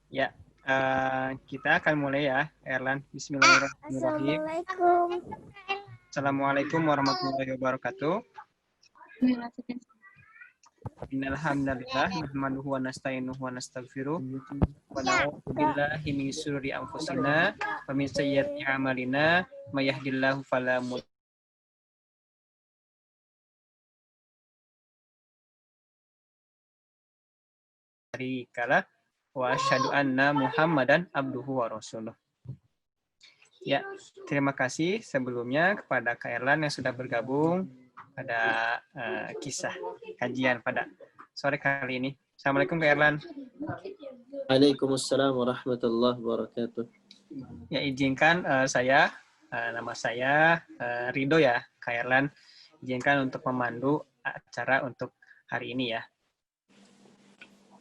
Ya, kita akan mulai ya, Erlan. Bismillahirrahmanirrahim. Assalamualaikum. Assalamualaikum warahmatullahi wabarakatuh. Innal hamdalillah nahmaduhu wa nasta'inuhu wa nastaghfiruh wa na'udzu billahi min syururi anfusina wa min sayyiati a'malina may yahdihillahu fala mudilla lahu wa asyhadu anna Muhammadan abduhu wa rasuluh. Ya, terima kasih sebelumnya kepada Kak Erlan yang sudah bergabung pada kisah kajian pada sore kali ini. Assalamualaikum Kak Erlan. Waalaikumsalam warahmatullahi wabarakatuh. Ya, izinkan nama saya Rido ya, Kak Erlan. Izinkan untuk memandu acara untuk hari ini ya.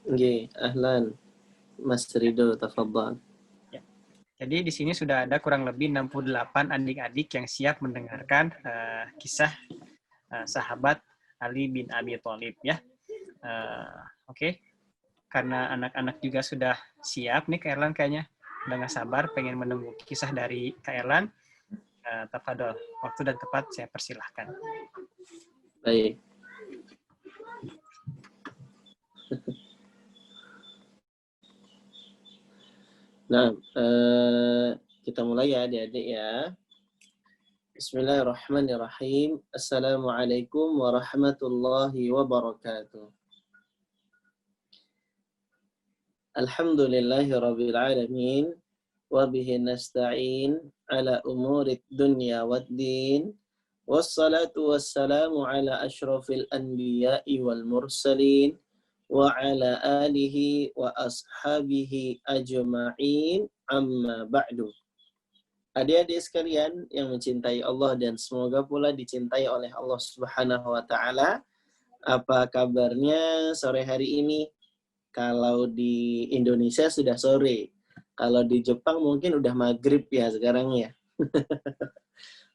Nggih, ahlan. Mas Rido, tafadhal. Jadi di sini sudah ada kurang lebih 68 adik-adik yang siap mendengarkan kisah sahabat Ali bin Abi Thalib ya. Oke. Karena anak-anak juga sudah siap nih Kak Erlan kayaknya. Udah nggak sabar pengen menunggu kisah dari Kak Erlan. Tafadhol, waktu dan tempat saya persilahkan. Baik. Nah, kita mulai ya adik-adik ya. Bismillahirrahmanirrahim. Assalamualaikum warahmatullahi wabarakatuh. Alhamdulillahi rabbil alamin. Wa bihi nasta'in ala umurid dunya waddin. Wassalatu wassalamu ala ashrafil anbiya'i wal mursalin. Wa ala alihi wa ashabihi ajma'in amma ba'du. Adik-adik sekalian yang mencintai Allah dan semoga pula dicintai oleh Allah Subhanahu wa taala. Apa kabarnya sore hari ini? Kalau di Indonesia sudah sore. Kalau di Jepang mungkin udah maghrib ya sekarang ya.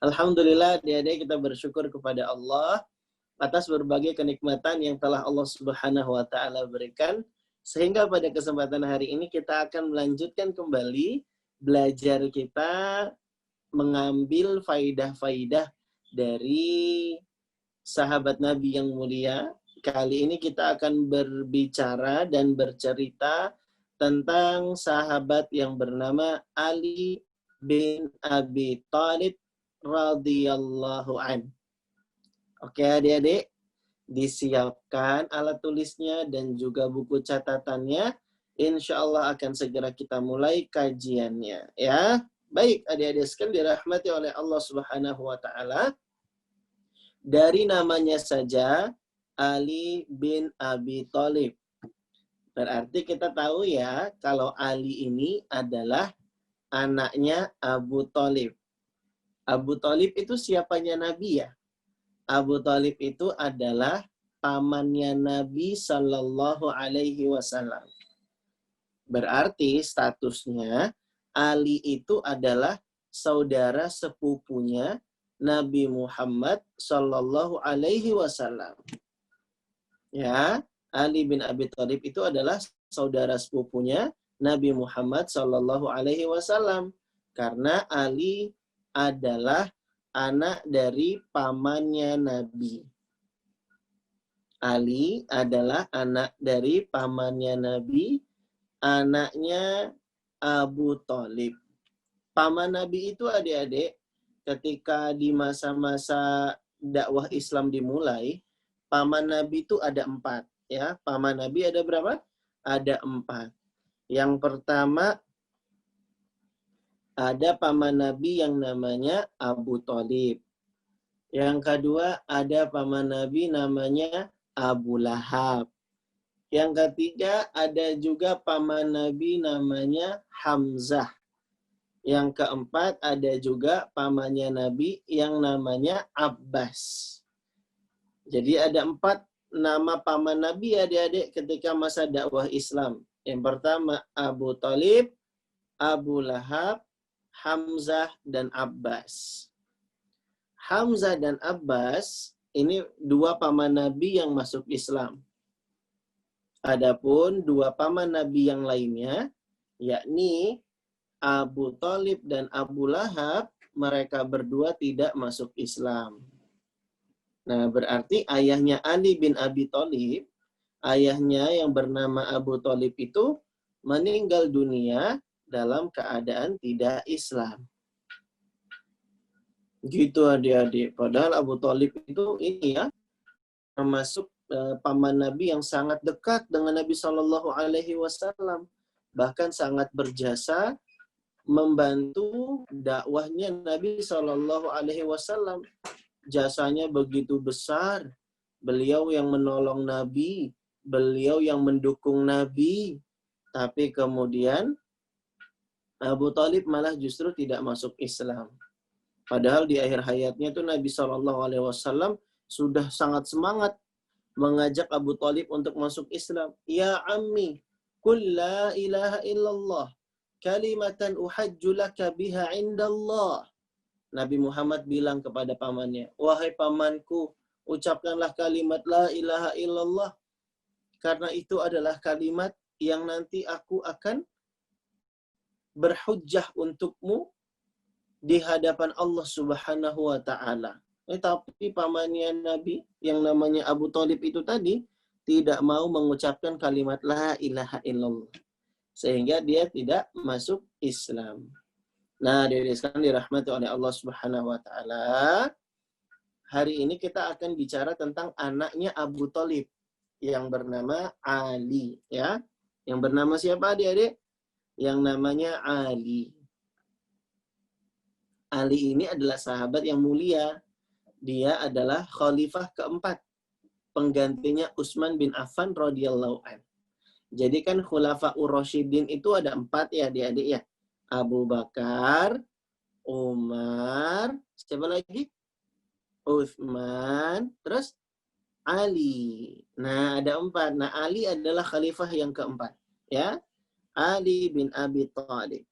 Alhamdulillah adik-adik kita bersyukur kepada Allah atas berbagai kenikmatan yang telah Allah Subhanahu wa taala berikan, sehingga pada kesempatan hari ini kita akan melanjutkan kembali belajar kita mengambil faidah-faidah dari sahabat Nabi yang mulia. Kali ini kita akan berbicara dan bercerita tentang sahabat yang bernama Ali bin Abi Thalib radhiyallahu an. Oke adik-adik, disiapkan alat tulisnya dan juga buku catatannya. Insya Allah akan segera kita mulai kajiannya. Ya, baik adik-adik sekalian dirahmati oleh Allah Subhanahu wa taala. Dari namanya saja Ali bin Abi Thalib. Berarti kita tahu ya kalau Ali ini adalah anaknya Abu Thalib. Abu Thalib itu siapanya Nabi ya? Abu Thalib itu adalah pamannya Nabi Sallallahu Alaihi Wasallam. Berarti statusnya Ali itu adalah saudara sepupunya Nabi Muhammad Sallallahu Alaihi Wasallam. Ya, Ali bin Abi Thalib itu adalah saudara sepupunya Nabi Muhammad Sallallahu Alaihi Wasallam. Karena Ali adalah anak dari pamannya Nabi. Ali adalah anak dari pamannya Nabi, anaknya Abu Thalib. Paman Nabi itu adik-adik, ketika di masa-masa dakwah Islam dimulai, paman Nabi itu ada 4. Ya, paman Nabi ada berapa? Ada 4. Yang pertama, ada paman Nabi yang namanya Abu Thalib. Yang kedua, ada paman Nabi namanya Abu Lahab. Yang ketiga, ada juga paman Nabi namanya Hamzah. Yang keempat, ada juga pamannya Nabi yang namanya Abbas. Jadi ada 4 nama paman Nabi adik-adik ketika masa dakwah Islam. Yang pertama, Abu Thalib, Abu Lahab, Hamzah dan Abbas. Hamzah dan Abbas ini 2 paman Nabi yang masuk Islam. Adapun 2 paman Nabi yang lainnya yakni Abu Thalib dan Abu Lahab, mereka berdua tidak masuk Islam. Nah, berarti ayahnya Ali bin Abi Thalib, ayahnya yang bernama Abu Thalib itu meninggal dunia dalam keadaan tidak Islam. Gitu adik-adik. Padahal Abu Thalib itu ini ya, termasuk paman Nabi yang sangat dekat dengan Nabi Shallallahu Alaihi Wasallam, bahkan sangat berjasa membantu dakwahnya Nabi Shallallahu Alaihi Wasallam. Jasanya begitu besar, beliau yang menolong Nabi, beliau yang mendukung Nabi, tapi kemudian Abu Thalib malah justru tidak masuk Islam. Padahal di akhir hayatnya itu Nabi Shallallahu Alaihi Wasallam sudah sangat semangat mengajak Abu Thalib untuk masuk Islam. Ya ammi, qul la ilaha illallah, kalimatan uhajju laka biha indallah. Nabi Muhammad bilang kepada pamannya, wahai pamanku, ucapkanlah kalimat la ilaha illallah, karena itu adalah kalimat yang nanti aku akan berhujjah untukmu di hadapan Allah Subhanahu wa taala. Tapi pamannya Nabi yang namanya Abu Thalib itu tadi tidak mau mengucapkan kalimat la ilaha illallah, sehingga dia tidak masuk Islam. Nah, diri sekalian dirahmati oleh Allah Subhanahu wa taala, hari ini kita akan bicara tentang anaknya Abu Thalib yang bernama Ali, ya. Yang bernama siapa adik-adik? Yang namanya Ali. Ali ini adalah sahabat yang mulia. Dia adalah khalifah keempat, penggantinya Utsman bin Affan radhiyallahu an. Jadi kan khulafaur rasyidin itu ada 4 ya adik-adik ya. Abu Bakar, Umar, siapa lagi? Utsman, terus Ali. Nah, ada 4. Nah, Ali adalah khalifah yang keempat, ya. Ali bin Abi Thalib.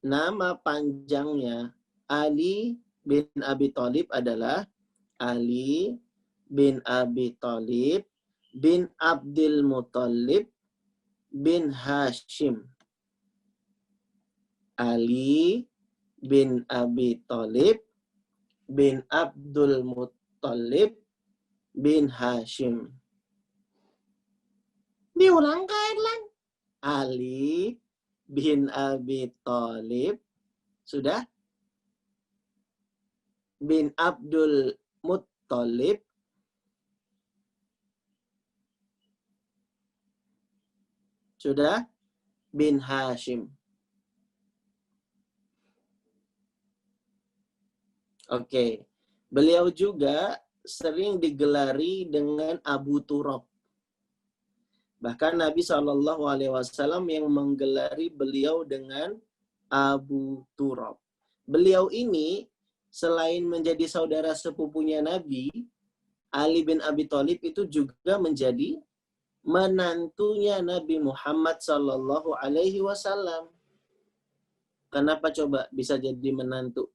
Nama panjangnya Ali bin Abi Thalib adalah Ali bin Abi Thalib bin Abdul Muthalib bin Hashim. Ali bin Abi Thalib bin Abdul Muthalib bin Hashim. Diulang kan? Ali bin Abi Thalib, sudah, bin Abdul Muttalib, sudah, bin Hashim. Oke. Beliau juga sering digelari dengan Abu Turab. Bahkan Nabi SAW yang menggelari beliau dengan Abu Turab. Beliau ini selain menjadi saudara sepupunya Nabi, Ali bin Abi Thalib itu juga menjadi menantunya Nabi Muhammad SAW. Kenapa coba bisa jadi menantu?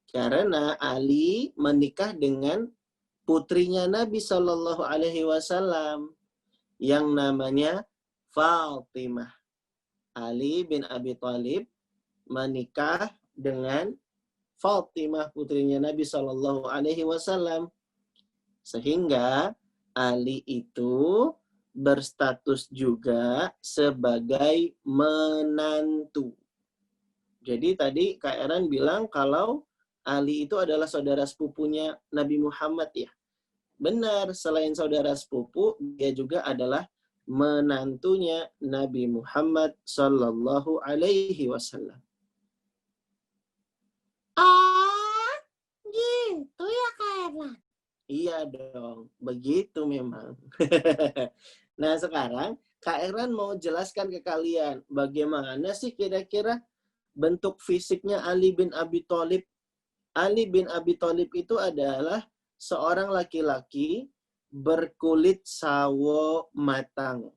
Karena Ali menikah dengan putrinya Nabi SAW yang namanya Fatimah. Ali bin Abi Thalib menikah dengan Fatimah putrinya Nabi SAW, sehingga Ali itu berstatus juga sebagai menantu. Jadi tadi Kak Eran bilang kalau Ali itu adalah saudara sepupunya Nabi Muhammad ya. Benar, selain saudara sepupu, dia juga adalah menantunya Nabi Muhammad Sallallahu Alaihi Wasallam. Ah, gitu ya Kak Erlan? Iya dong, begitu memang. Nah sekarang Kak Erlan mau jelaskan ke kalian bagaimana sih kira-kira bentuk fisiknya Ali bin Abi Thalib. Ali bin Abi Thalib itu adalah seorang laki-laki berkulit sawo matang.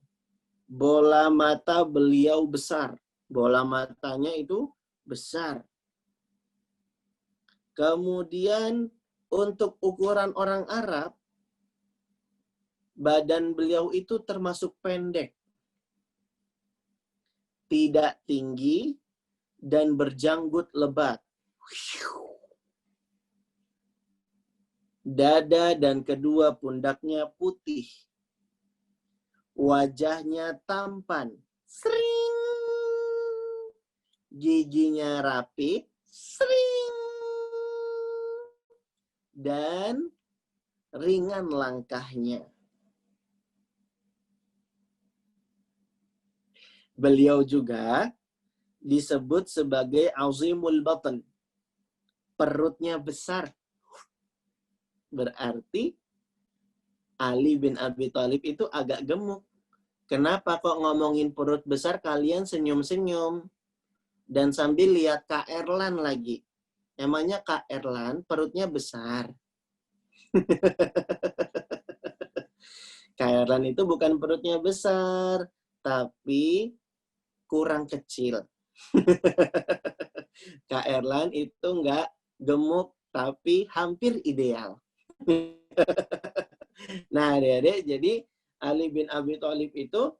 Bola mata beliau besar. Bola matanya itu besar. Kemudian untuk ukuran orang Arab, Badan beliau itu termasuk pendek, tidak tinggi, dan berjanggut lebat. Dada dan kedua pundaknya putih. Wajahnya tampan. Sering. Giginya rapi. Sering. Dan ringan langkahnya. Beliau juga disebut sebagai azimul batan. Perutnya besar. Berarti Ali bin Abi Thalib itu agak gemuk. Kenapa kok ngomongin perut besar kalian senyum-senyum? Dan sambil lihat Kak Erlan lagi. Emangnya Kak Erlan perutnya besar? Kak Erlan itu bukan perutnya besar, tapi kurang kecil. Kak Erlan itu nggak gemuk, tapi hampir ideal. Nah, adik-adik, jadi Ali bin Abi Thalib itu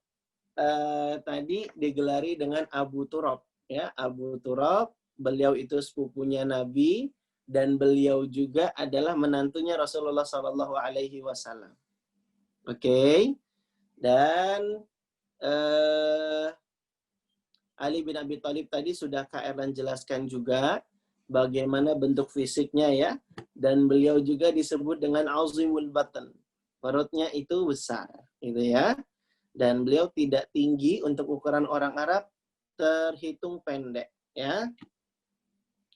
tadi digelari dengan Abu Turab. Ya, Abu Turab, beliau itu sepupunya Nabi, dan beliau juga adalah menantunya Rasulullah Shallallahu Alaihi Wasallam. Oke, dan Ali bin Abi Thalib tadi sudah Kak Erlan jelaskan juga bagaimana bentuk fisiknya ya, dan beliau juga disebut dengan azimul batan. Perutnya itu besar, gitu ya. Dan beliau tidak tinggi, untuk ukuran orang Arab terhitung pendek, ya.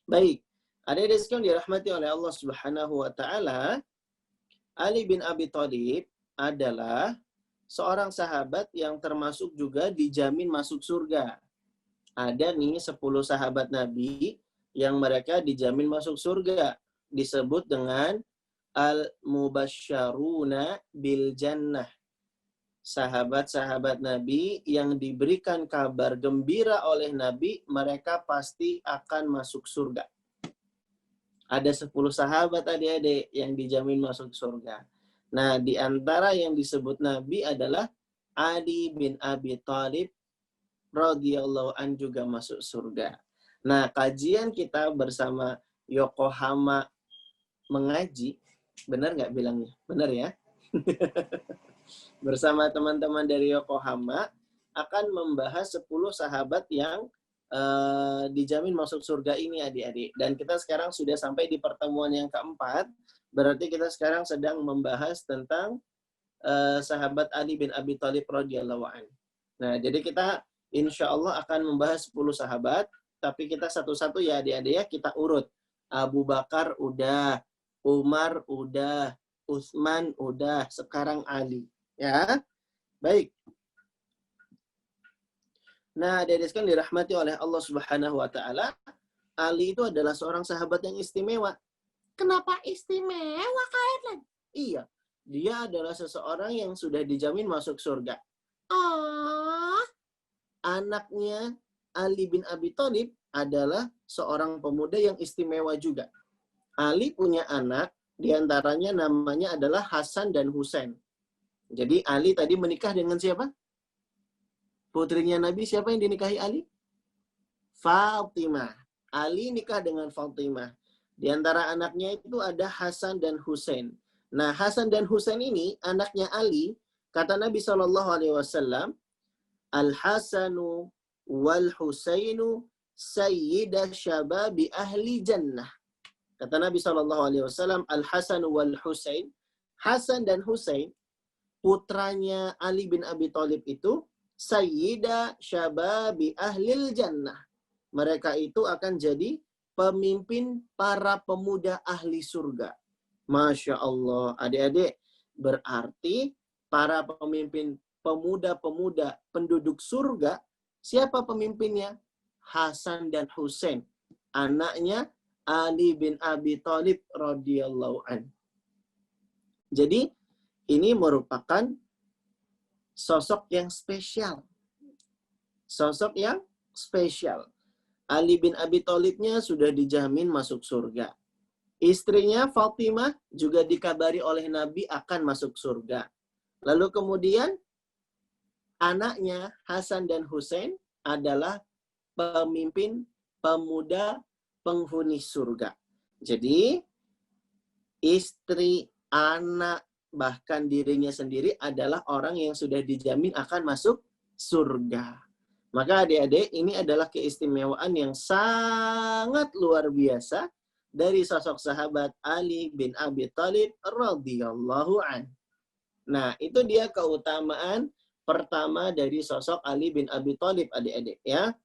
Baik, adik-adik sekalian dirahmati oleh Allah Subhanahu wa taala, Ali bin Abi Thalib adalah seorang sahabat yang termasuk juga dijamin masuk surga. Ada nih 10 sahabat Nabi yang mereka dijamin masuk surga, disebut dengan al-mubasysyaruna bil jannah. Sahabat-sahabat Nabi yang diberikan kabar gembira oleh Nabi, mereka pasti akan masuk surga. Ada 10 sahabat adik-adik yang dijamin masuk surga. Nah, di antara yang disebut Nabi adalah Ali bin Abi Thalib radhiyallahu an juga masuk surga. Nah, kajian kita bersama Yokohama mengaji, benar nggak bilangnya? Benar ya? Bersama teman-teman dari Yokohama akan membahas 10 sahabat yang dijamin masuk surga ini adik-adik. Dan kita sekarang sudah sampai di pertemuan yang keempat, berarti kita sekarang sedang membahas tentang sahabat Ali bin Abi Thalib radhiyallahu an. Nah, jadi kita insya Allah akan membahas 10 sahabat, tapi kita satu-satu ya adik-adik ya, kita urut. Abu Bakar udah, Umar udah, Utsman udah, sekarang Ali. Ya, baik. Nah, adik-adik sekalian dirahmati oleh Allah Subhanahu wa taala, Ali itu adalah seorang sahabat yang istimewa. Kenapa istimewa, Kak Erlan? Iya, dia adalah seseorang yang sudah dijamin masuk surga. Oh, anaknya Ali bin Abi Thalib adalah seorang pemuda yang istimewa juga. Ali punya anak, diantaranya namanya adalah Hasan dan Husain. Jadi Ali tadi menikah dengan siapa? Putrinya Nabi, siapa yang dinikahi Ali? Fatimah. Ali nikah dengan Fatimah. Di antara anaknya itu ada Hasan dan Husain. Nah, Hasan dan Husain ini anaknya Ali, kata Nabi SAW, Al-Hasanu wal-Husainu sayyida syababi ahli jannah. Kata Nabi SAW, Al-Hasanu wal-Husain, Hasan dan Husain, putranya Ali bin Abi Thalib itu, sayyida syababi ahlil jannah. Mereka itu akan jadi pemimpin para pemuda ahli surga. Masya Allah, adik-adik, berarti para pemimpin pemuda-pemuda penduduk surga, siapa pemimpinnya? Hasan dan Husain, anaknya Ali bin Abi Thalib radhiyallahu an. Jadi ini merupakan sosok yang spesial. Sosok yang spesial. Ali bin Abi Thalibnya sudah dijamin masuk surga. Istrinya Fatimah juga dikabari oleh Nabi akan masuk surga. Lalu kemudian anaknya Hasan dan Husain adalah pemimpin pemuda penghuni surga. Jadi istri, anak, bahkan dirinya sendiri adalah orang yang sudah dijamin akan masuk surga. Maka adik-adik, ini adalah keistimewaan yang sangat luar biasa dari sosok sahabat Ali bin Abi Thalib radhiyallahu an. Nah, itu dia keutamaan pertama dari sosok Ali bin Abi Thalib, adik-adik ya.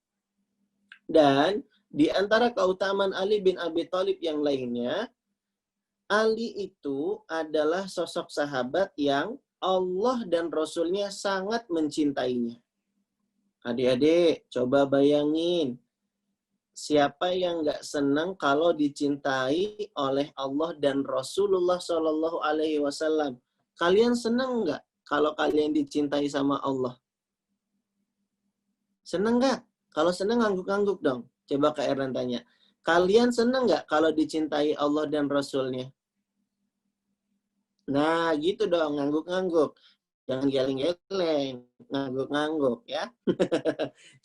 Dan di antara keutamaan Ali bin Abi Thalib yang lainnya, Ali itu adalah sosok sahabat yang Allah dan Rasulnya sangat mencintainya. Adik-adik, coba bayangin. Siapa yang nggak senang kalau dicintai oleh Allah dan Rasulullah Shallallahu Alaihi Wasallam? Kalian senang nggak kalau kalian dicintai sama Allah? Senang nggak? Kalau senang ngangguk-ngangguk dong. Coba Kak Erlan tanya. Kalian senang nggak kalau dicintai Allah dan Rasulnya? Nah, gitu dong, ngangguk-ngangguk. Jangan geleng-geleng, ngangguk-ngangguk ya.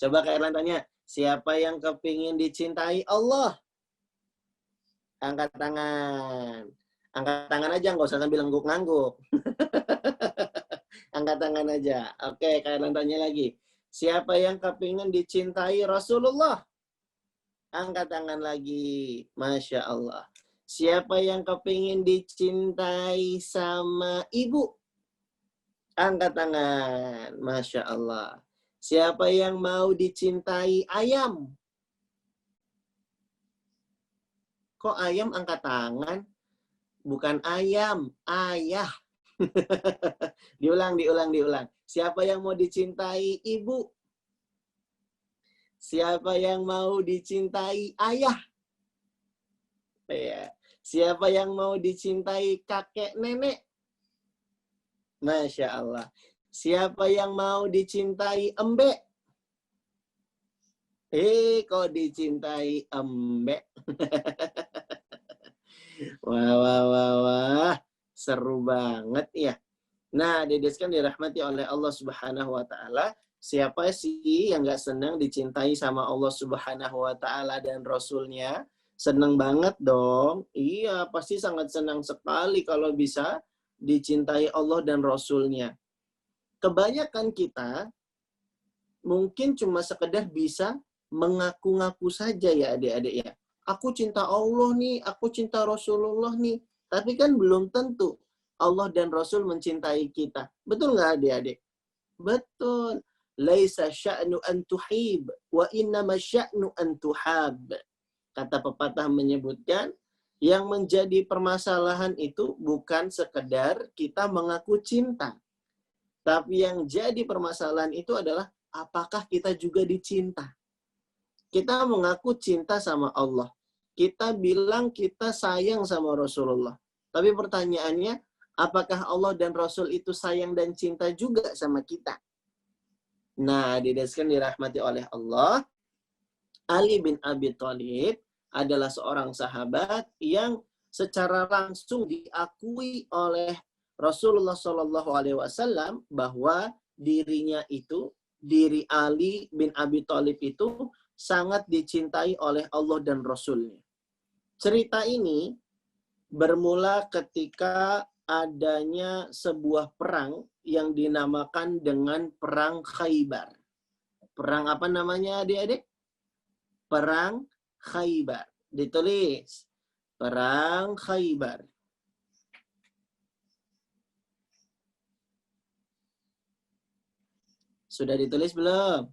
Coba Kak Erlan tanya, siapa yang kepingin dicintai Allah? Angkat tangan. Angkat tangan aja, nggak usah sambil ngangguk-ngangguk. Angkat tangan aja. Oke, Kak Erlan tanya lagi. Siapa yang kepingin dicintai Rasulullah? Angkat tangan lagi. Masya Allah. Siapa yang kepingin dicintai sama ibu? Angkat tangan. Masya Allah. Siapa yang mau dicintai ayam? Kok ayam angkat tangan? Bukan ayam, ayah. diulang. Siapa yang mau dicintai ibu? Siapa yang mau dicintai ayah? Ya. Siapa yang mau dicintai kakek nenek? Masya Allah. Siapa yang mau dicintai embek? Kok dicintai embek? Wah. Seru banget ya. Nah, dedeskan dirahmati oleh Allah Subhanahu wa Ta'ala. Siapa sih yang gak senang dicintai sama Allah Subhanahu wa Ta'ala dan Rasulnya? Senang banget dong. Iya, pasti sangat senang sekali kalau bisa dicintai Allah dan Rasulnya. Kebanyakan kita mungkin cuma sekedar bisa mengaku-ngaku saja ya adik-adik ya. Aku cinta Allah nih, aku cinta Rasulullah nih. Tapi kan belum tentu Allah dan Rasul mencintai kita. Betul nggak adik-adik? Betul. Laisa sya'nu an tuhib wa innama sya'nu an tuhab. Kata pepatah menyebutkan, yang menjadi permasalahan itu bukan sekedar kita mengaku cinta. Tapi yang jadi permasalahan itu adalah apakah kita juga dicinta. Kita mengaku cinta sama Allah. Kita bilang kita sayang sama Rasulullah. Tapi pertanyaannya, apakah Allah dan Rasul itu sayang dan cinta juga sama kita? Nah, didasarkan dirahmati oleh Allah, Ali bin Abi Thalib adalah seorang sahabat yang secara langsung diakui oleh Rasulullah Shallallahu Alaihi Wasallam bahwa dirinya itu, diri Ali bin Abi Thalib itu sangat dicintai oleh Allah dan Rasulnya. Cerita ini bermula ketika adanya sebuah perang yang dinamakan dengan Perang Khaybar. Perang apa namanya adik-adik? Perang Khaybar. Ditulis. Perang Khaybar. Sudah ditulis belum?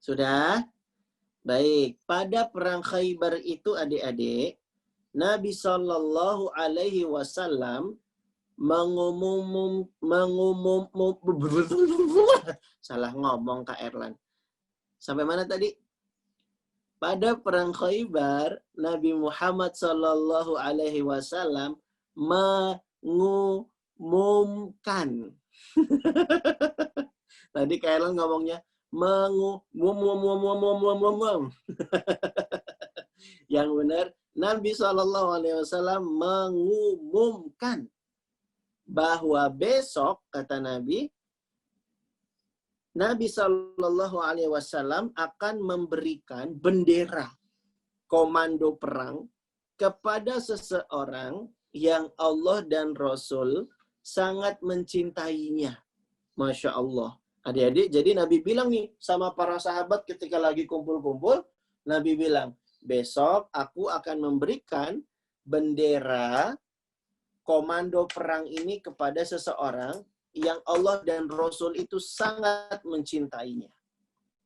Sudah? Baik. Pada Perang Khaybar itu adik-adik, Nabi Shallallahu Alaihi Wasallam salah ngomong Kak Erlan. Sampai mana tadi? Pada Perang Khaybar, Nabi Muhammad Shallallahu Alaihi Wasallam mengumumkan. Tadi Kak Erlan ngomongnya Yang benar, Nabi Shallallahu Alaihi Wasallam mengumumkan bahwa besok, kata Nabi Shallallahu Alaihi Wasallam akan memberikan bendera komando perang kepada seseorang yang Allah dan Rasul sangat mencintainya. Masya Allah. Adik-adik, jadi Nabi bilang nih sama para sahabat ketika lagi kumpul-kumpul, Nabi bilang, besok aku akan memberikan bendera komando perang ini kepada seseorang yang Allah dan Rasul itu sangat mencintainya.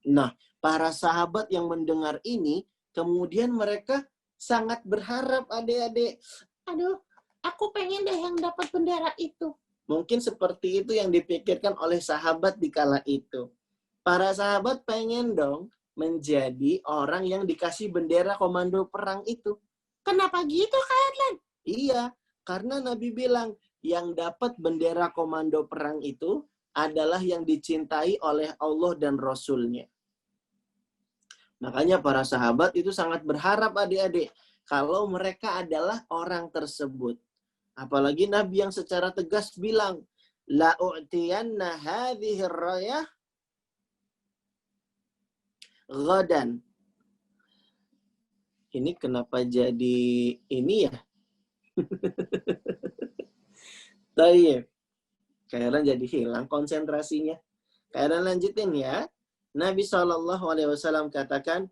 Nah, para sahabat yang mendengar ini, kemudian mereka sangat berharap, adik-adik, aduh, aku pengen deh yang dapat bendera itu. Mungkin seperti itu yang dipikirkan oleh sahabat di kala itu. Para sahabat pengen dong menjadi orang yang dikasih bendera komando perang itu. Kenapa gitu, Kak Erlan? Iya, karena Nabi bilang, yang dapat bendera komando perang itu adalah yang dicintai oleh Allah dan Rasul-Nya. Makanya para sahabat itu sangat berharap, adik-adik, kalau mereka adalah orang tersebut. Apalagi Nabi yang secara tegas bilang, la u'tiyanna hadhihi rayah ghadan. Ini kenapa jadi ini ya? Tayyib. Kayaknya jadi hilang konsentrasinya. Kayaknya lanjutin ya. Nabi SAW katakan,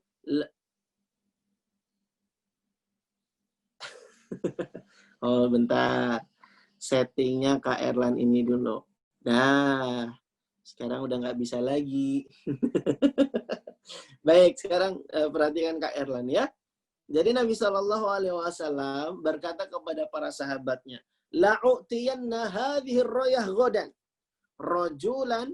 oh bentar, settingnya Kak Erlan ini dulu. Nah, sekarang udah nggak bisa lagi. Baik, sekarang perhatikan Kak Erlan ya. Jadi Nabi SAW berkata kepada para sahabatnya, la'u'tiyanna hadhihi rayah ghadan rajulan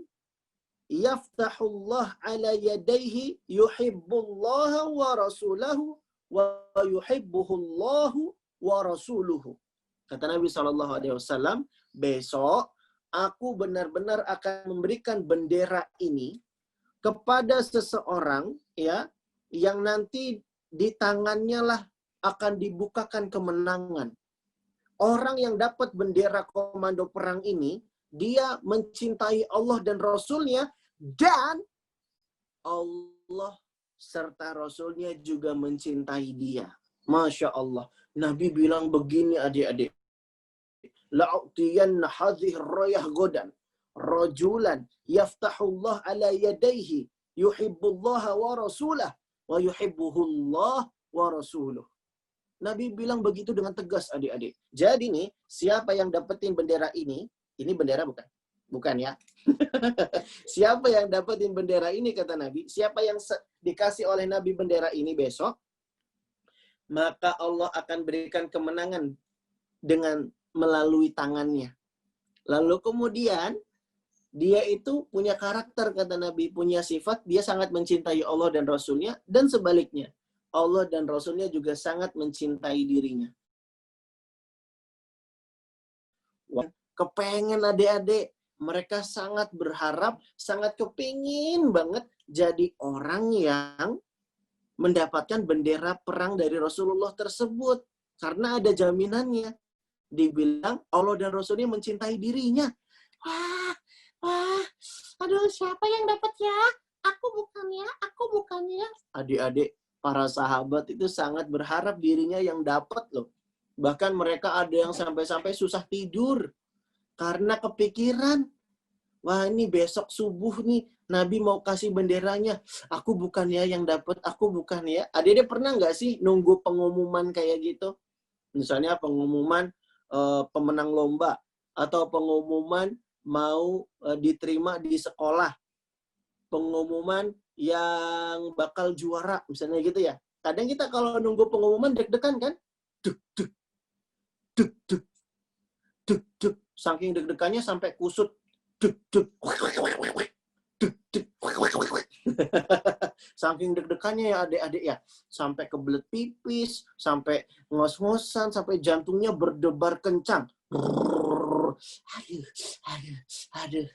yaftahullah ala yadayhi yuhibbullaha wa rasulahu wa yuhibbuhullahu wa rasuluhu. Kata Nabi SAW, besok aku benar-benar akan memberikan bendera ini kepada seseorang ya yang nanti di tangannya lah akan dibukakan kemenangan. Orang yang dapat bendera komando perang ini, dia mencintai Allah dan Rasul-Nya, dan Allah serta Rasul-Nya juga mencintai dia. Masya Allah. Nabi bilang begini, adik-adik. La'utiyanna hadhihi rayah ghadan rajulan yaftahullah ala yadayhi yuhibbullaha wa rasulah wa yuhibbuhullah wa rasuluh. Nabi bilang begitu dengan tegas, adik-adik. Jadi nih, siapa yang dapetin bendera ini bendera bukan? Bukan ya. Siapa yang dapetin bendera ini, kata Nabi, siapa yang dikasih oleh Nabi bendera ini besok, maka Allah akan berikan kemenangan dengan melalui tangannya. Lalu kemudian, dia itu punya karakter, kata Nabi, punya sifat, dia sangat mencintai Allah dan Rasul-Nya, dan sebaliknya. Allah dan Rasul-Nya juga sangat mencintai dirinya. Kepengen adik-adik, mereka sangat berharap, sangat kepingin banget jadi orang yang mendapatkan bendera perang dari Rasulullah tersebut. Karena ada jaminannya. Dibilang Allah dan Rasul-Nya mencintai dirinya. Wah, aduh siapa yang dapat ya? Aku bukan ya. Adik-adik, para sahabat itu sangat berharap dirinya yang dapat loh. Bahkan mereka ada yang sampai-sampai susah tidur. Karena kepikiran, wah ini besok subuh nih, Nabi mau kasih benderanya. Aku bukan ya yang dapat, aku bukan ya. Adik-adik pernah nggak sih nunggu pengumuman kayak gitu? Misalnya pengumuman pemenang lomba, atau pengumuman mau diterima di sekolah. Pengumuman yang bakal juara, misalnya gitu ya. Kadang kita kalau nunggu pengumuman deg-degan kan? Deg, deg, deg, deg, deg, deg. Saking deg-degannya sampai kusut. Deg, deg, deg, deg. Saking deg-degannya ya adik-adik ya. Sampai kebelet pipis, sampai ngos-ngosan, sampai jantungnya berdebar kencang. Aduh,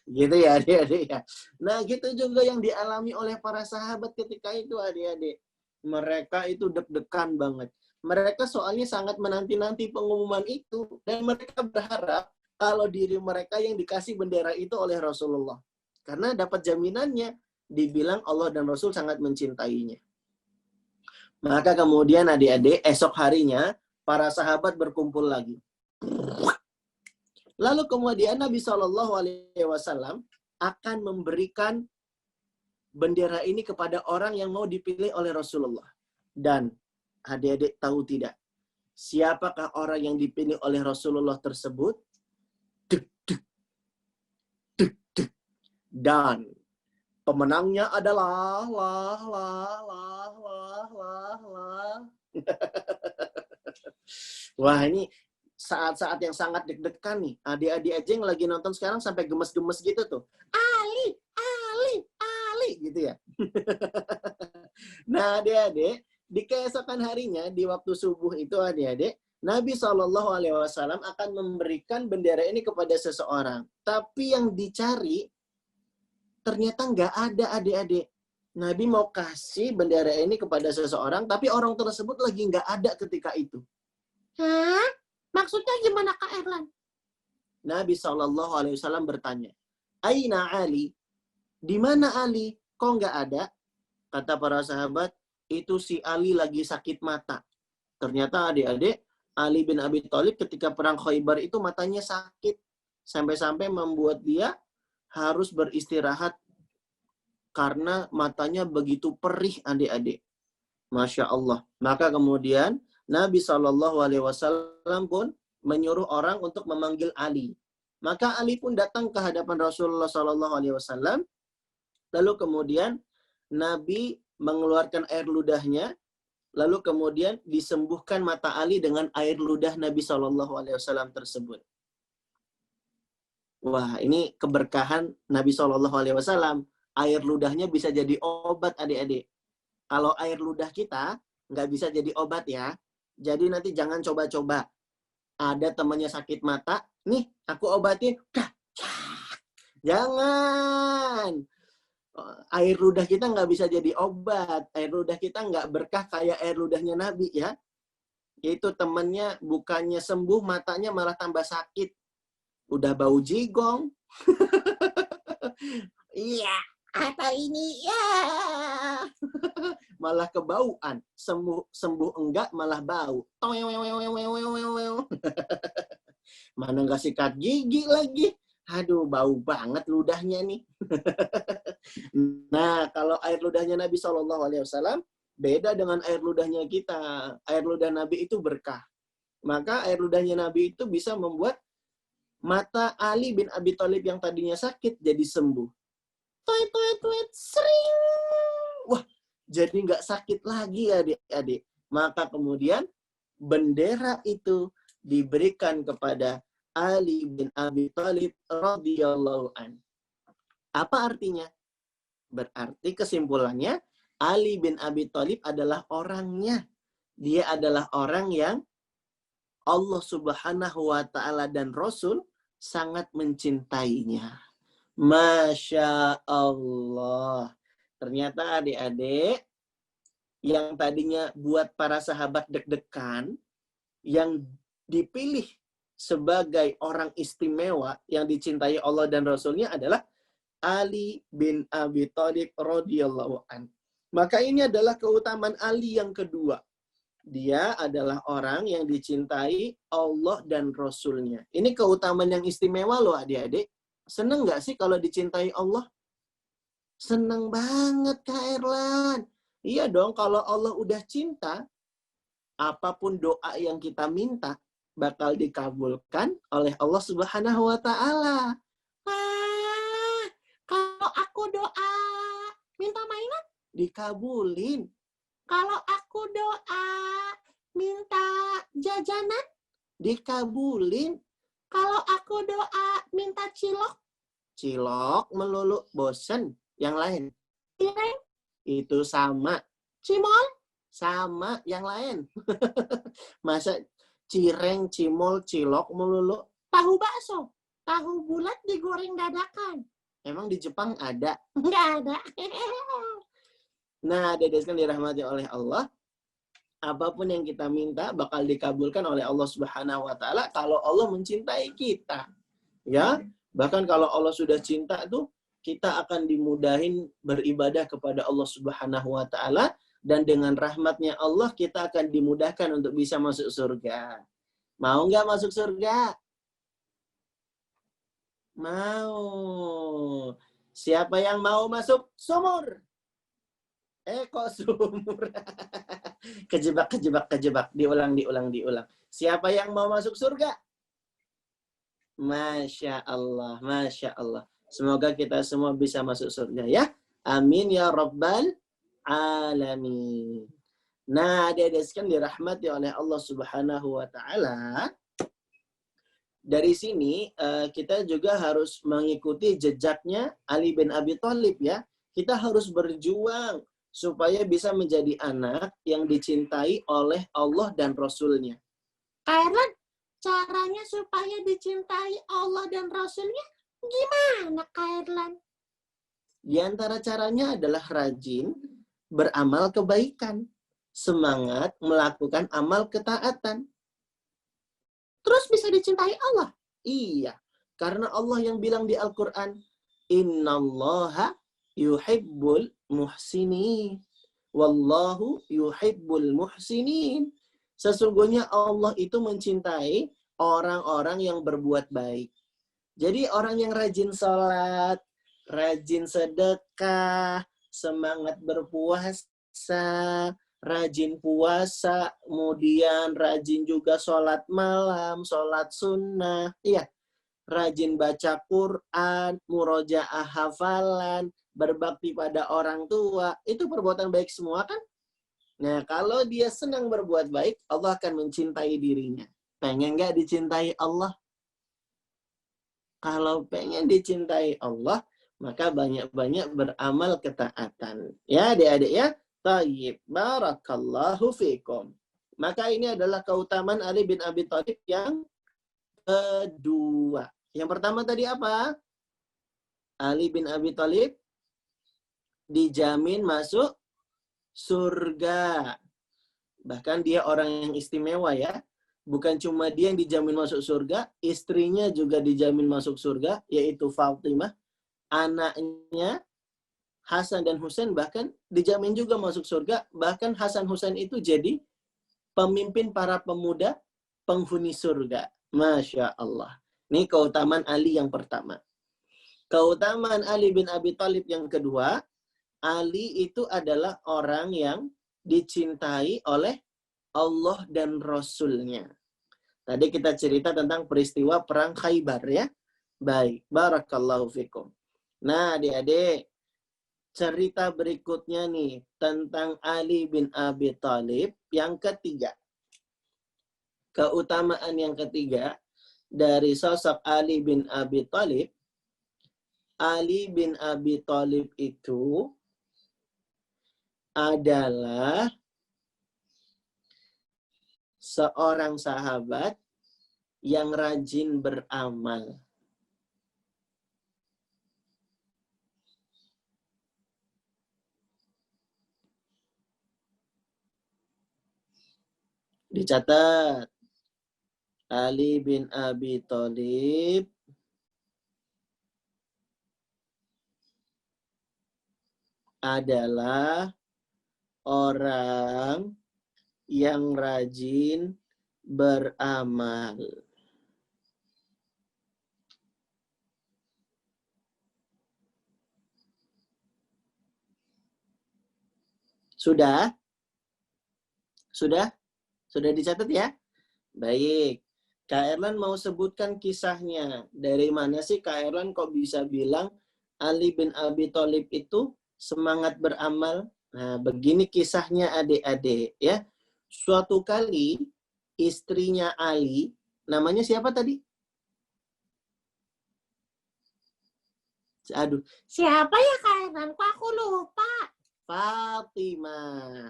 gitu ya adik-adik ya. Nah gitu juga yang dialami oleh para sahabat ketika itu adik-adik. Mereka itu deg-degan banget. Mereka soalnya sangat menanti-nanti pengumuman itu. Dan mereka berharap kalau diri mereka yang dikasih bendera itu oleh Rasulullah. Karena dapat jaminannya, dibilang Allah dan Rasul sangat mencintainya. Maka kemudian adik-adik, esok harinya, para sahabat berkumpul lagi. Lalu kemudian Nabi SAW akan memberikan bendera ini kepada orang yang mau dipilih oleh Rasulullah. Dan adik-adik tahu tidak, siapakah orang yang dipilih oleh Rasulullah tersebut? Duk, duk, duk, duk. Dan pemenangnya adalah Wah, ini saat-saat yang sangat deg-degan nih. Adik-adik aja yang lagi nonton sekarang sampai gemes-gemes gitu tuh. Ali, Ali, Ali gitu ya. Nah, adik-adik, di keesokan harinya di waktu subuh itu adik-adik, Nabi SAW akan memberikan bendera ini kepada seseorang. Tapi yang dicari ternyata nggak ada adik-adik. Nabi mau kasih bendera ini kepada seseorang, tapi orang tersebut lagi nggak ada ketika itu. Hah? Maksudnya gimana Kak Erlan? Nabi SAW bertanya, Aina Ali? Di mana Ali? Kok nggak ada? Kata para sahabat, itu si Ali lagi sakit mata. Ternyata adik-adik, Ali bin Abi Thalib ketika perang Khaybar itu matanya sakit. Sampai-sampai membuat dia harus beristirahat karena matanya begitu perih adik-adik. Masya Allah. Maka kemudian Nabi SAW pun menyuruh orang untuk memanggil Ali. Maka Ali pun datang ke hadapan Rasulullah SAW. Lalu kemudian Nabi mengeluarkan air ludahnya. Lalu kemudian disembuhkan mata Ali dengan air ludah Nabi SAW tersebut. Wah, ini keberkahan Nabi SAW. Air ludahnya bisa jadi obat adik-adik. Kalau air ludah kita nggak bisa jadi obat ya. Jadi nanti jangan coba-coba. Ada temannya sakit mata, nih aku obatin. Jangan. Air ludah kita nggak bisa jadi obat. Air ludah kita nggak berkah kayak air ludahnya Nabi ya. Yaitu temannya bukannya sembuh, matanya malah tambah sakit. Udah bau jigong. Iya, apa ini ya? Malah kebauan. Sembuh enggak malah bau. Mana nggak sikat gigi lagi. Aduh, bau banget ludahnya nih. Nah, kalau air ludahnya Nabi SAW beda dengan air ludahnya kita. Air ludah Nabi itu berkah. Maka air ludahnya Nabi itu bisa membuat mata Ali bin Abi Thalib yang tadinya sakit jadi sembuh. Tuit, sering. Wah, jadi nggak sakit lagi adik-adik. Maka kemudian bendera itu diberikan kepada Ali bin Abi Thalib radhiyallahu an. Apa artinya? Berarti kesimpulannya Ali bin Abi Thalib adalah orangnya. Dia adalah orang yang Allah Subhanahu wa taala dan Rasul sangat mencintainya. Masya Allah. Ternyata adik-adik yang tadinya buat para sahabat deg-degan, yang dipilih sebagai orang istimewa yang dicintai Allah dan Rasulnya adalah Ali bin Abi Thalib radhiyallahu an. Maka ini adalah keutamaan Ali yang kedua. Dia adalah orang yang dicintai Allah dan Rasulnya. Ini keutamaan yang istimewa loh adik-adik. Seneng nggak sih kalau dicintai Allah? Seneng banget Kak Erlan. Iya dong, kalau Allah udah cinta, apapun doa yang kita minta bakal dikabulkan oleh Allah Subhanahu wa taala. Kalau aku doa minta mainan, dikabulin. Kalau aku doa minta jajanan, dikabulin. Kalau aku doa minta cilok melulu bosen. Yang lain, cireng, itu sama. Cimol, sama. Yang lain. Masa cireng, cimol, cilok melulu. Tahu bakso, tahu bulat digoreng dadakan. Emang di Jepang ada? Nggak ada. Nah, adik-adik kan dirahmati oleh Allah. Apapun yang kita minta bakal dikabulkan oleh Allah Subhanahu wa taala kalau Allah mencintai kita. Ya, bahkan kalau Allah sudah cinta tuh kita akan dimudahin beribadah kepada Allah Subhanahu wa taala, dan dengan rahmatnya Allah kita akan dimudahkan untuk bisa masuk surga. Mau nggak masuk surga? Mau. Siapa yang mau masuk sumur? Kok sumur? Kejebak, kejebak, kejebak. Diulang, diulang, diulang. Siapa yang mau masuk surga? Masya Allah, Masya Allah. Semoga kita semua bisa masuk surga ya. Amin ya Rabbal Alamin. Nah, adik-adik sekalian dirahmati oleh Allah Subhanahu wa taala. Dari sini kita juga harus mengikuti jejaknya Ali bin Abi Thalib ya. Kita harus berjuang supaya bisa menjadi anak yang dicintai oleh Allah dan Rasul-Nya. Karena caranya supaya dicintai Allah dan Rasul-Nya gimana, Kairlan? Di antara caranya adalah rajin beramal kebaikan, semangat melakukan amal ketaatan. Terus bisa dicintai Allah? Iya, karena Allah yang bilang di Al-Quran, Innallaha yuhibbul muhsinin. Wallahu yuhibbul muhsinin. Sesungguhnya Allah itu mencintai orang-orang yang berbuat baik. Jadi orang yang rajin sholat, rajin sedekah, semangat berpuasa, rajin puasa, kemudian rajin juga sholat malam, sholat sunnah, iya, rajin baca Quran, murojaah hafalan, berbakti pada orang tua, itu perbuatan baik semua kan? Nah, kalau dia senang berbuat baik, Allah akan mencintai dirinya. Pengen nggak dicintai Allah? Kalau pengen dicintai Allah, maka banyak-banyak beramal ketaatan. Ya, adik-adik ya. Tayyib. Barakallahu fikum. Maka ini adalah keutamaan Ali bin Abi Thalib yang kedua. Yang pertama tadi apa? Ali bin Abi Thalib dijamin masuk surga. Bahkan dia orang yang istimewa ya. Bukan cuma dia yang dijamin masuk surga, istrinya juga dijamin masuk surga, yaitu Fatimah. Anaknya Hasan dan Husain bahkan dijamin juga masuk surga. Bahkan Hasan Husain itu jadi pemimpin para pemuda penghuni surga. Masya Allah. Ini keutamaan Ali yang pertama. Keutamaan Ali bin Abi Thalib yang kedua, Ali itu adalah orang yang dicintai oleh Allah dan Rasul-Nya. Tadi kita cerita tentang peristiwa perang Khaybar ya. Baik, barakallahu fikum. Nah, adik-adik, cerita berikutnya nih tentang Ali bin Abi Thalib yang ketiga. Keutamaan yang ketiga dari sosok Ali bin Abi Thalib. Ali bin Abi Thalib itu adalah seorang sahabat yang rajin beramal. Dicatat, Ali bin Abi Thalib adalah orang yang rajin beramal. Sudah? Sudah? Sudah dicatat ya? Baik. Kak Erlan mau sebutkan kisahnya. Dari mana sih Kak Erlan kok bisa bilang Ali bin Abi Thalib itu semangat beramal? Nah, begini kisahnya adik-adik ya. Suatu kali istrinya Ali, namanya siapa tadi? Aduh, siapa ya Kak Erlan? Kok aku lupa? Fatimah.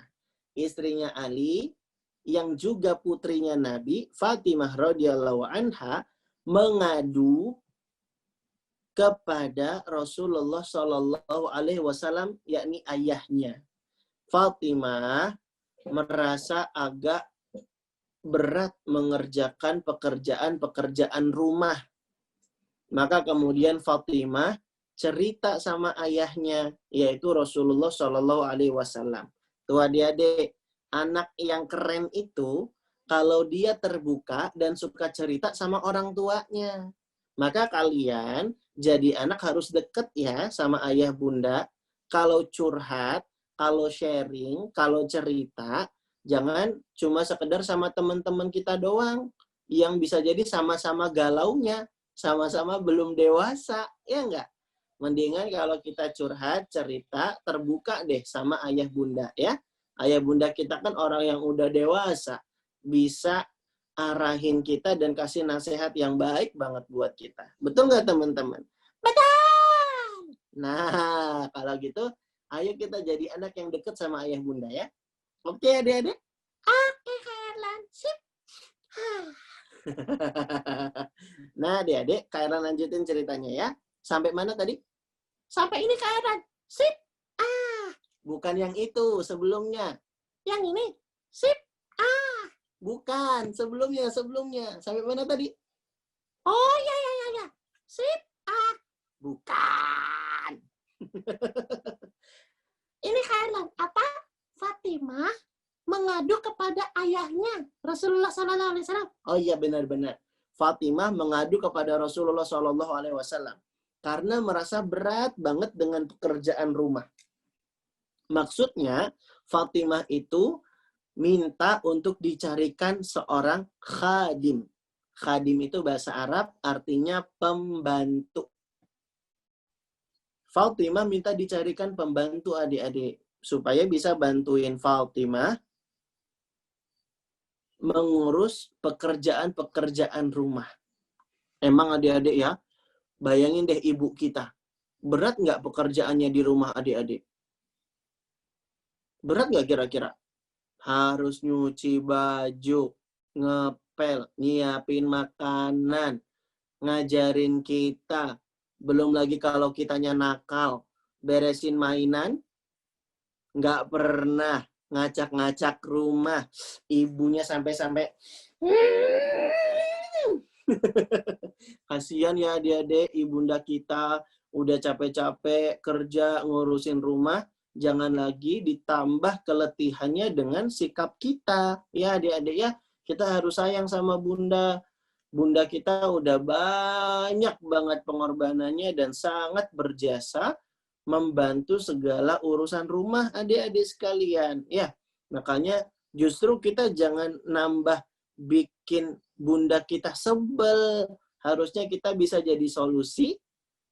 Istrinya Ali yang juga putrinya Nabi, Fatimah radhiyallahu anha, mengadu kepada Rasulullah Shallallahu alaihi wasallam, yakni ayahnya. Fatimah merasa agak berat mengerjakan pekerjaan-pekerjaan rumah. Maka kemudian Fatimah cerita sama ayahnya, yaitu Rasulullah Shallallahu Alaihi Wasallam. Tuh adik-adik, anak yang keren itu kalau dia terbuka dan suka cerita sama orang tuanya. Maka kalian jadi anak harus deket ya sama ayah bunda. Kalau curhat, kalau sharing, kalau cerita, jangan cuma sekedar sama teman-teman kita doang. Yang bisa jadi sama-sama galaunya, sama-sama belum dewasa, ya enggak? Mendingan kalau kita curhat, cerita, terbuka deh sama ayah bunda ya. Ayah bunda kita kan orang yang udah dewasa, bisa arahin kita dan kasih nasihat yang baik banget buat kita. Betul nggak teman-teman? Betul! Nah, kalau gitu, ayo kita jadi anak yang deket sama ayah bunda ya. Oke adik-adik? Oke, Kak Erlan. Sip. Nah, adik-adik, Kak Erlan lanjutin ceritanya ya. Sampai mana tadi? Sampai ini, Kak Erlan. Sip. Bukan yang itu, sebelumnya. Yang ini? Sip. Bukan, sebelumnya. Sampai mana tadi? Oh, ya. Sip. Bukan. Ini Kak Erlan, apa? Fatimah mengadu kepada ayahnya, Rasulullah SAW. Oh iya, benar-benar. Fatimah mengadu kepada Rasulullah SAW karena merasa berat banget dengan pekerjaan rumah. Maksudnya, Fatimah itu minta untuk dicarikan seorang khadim. Khadim itu bahasa Arab, artinya pembantu. Fatimah minta dicarikan pembantu adik-adik, supaya bisa bantuin Fatimah mengurus pekerjaan-pekerjaan rumah. Emang adik-adik ya, bayangin deh ibu kita. Berat nggak pekerjaannya di rumah adik-adik? Berat nggak kira-kira? Harus nyuci baju, ngepel, nyiapin makanan, ngajarin kita. Belum lagi kalau kitanya nakal, beresin mainan, nggak pernah ngacak-ngacak rumah. Ibunya sampai-sampai kasihan ya adik-adik, ibunda kita udah capek-capek kerja ngurusin rumah, jangan lagi ditambah keletihannya dengan sikap kita. Ya adik-adik ya, kita harus sayang sama bunda. Bunda kita udah banyak banget pengorbanannya dan sangat berjasa membantu segala urusan rumah adik-adik sekalian. Ya, makanya justru kita jangan nambah bikin bunda kita sebel. Harusnya kita bisa jadi solusi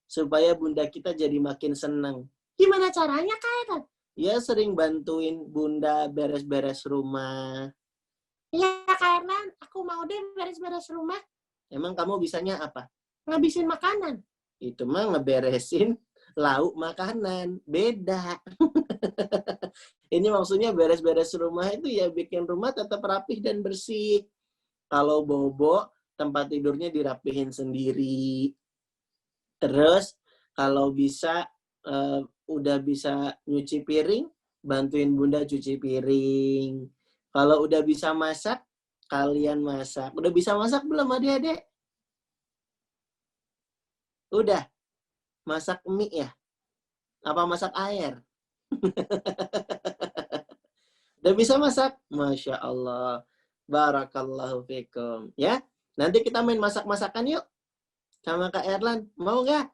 supaya bunda kita jadi makin senang. Gimana caranya, Kak Edan? Ya, sering bantuin bunda beres-beres rumah. Iya, Kak Erlan, aku mau deh beres-beres rumah. Emang kamu bisanya apa? Ngabisin makanan. Itu mah ngeberesin lauk makanan. Beda. Ini maksudnya beres-beres rumah itu ya bikin rumah tetap rapih dan bersih. Kalau bobo, tempat tidurnya dirapihin sendiri. Terus kalau bisa udah bisa nyuci piring, bantuin bunda cuci piring. Kalau udah bisa masak, kalian masak. Udah bisa masak belum adik-adik? Udah. Masak mie ya? Apa masak air? Udah bisa masak? Masya Allah. Barakallahu fikum. Ya, nanti kita main masak-masakan yuk. Sama Kak Erlan. Mau nggak?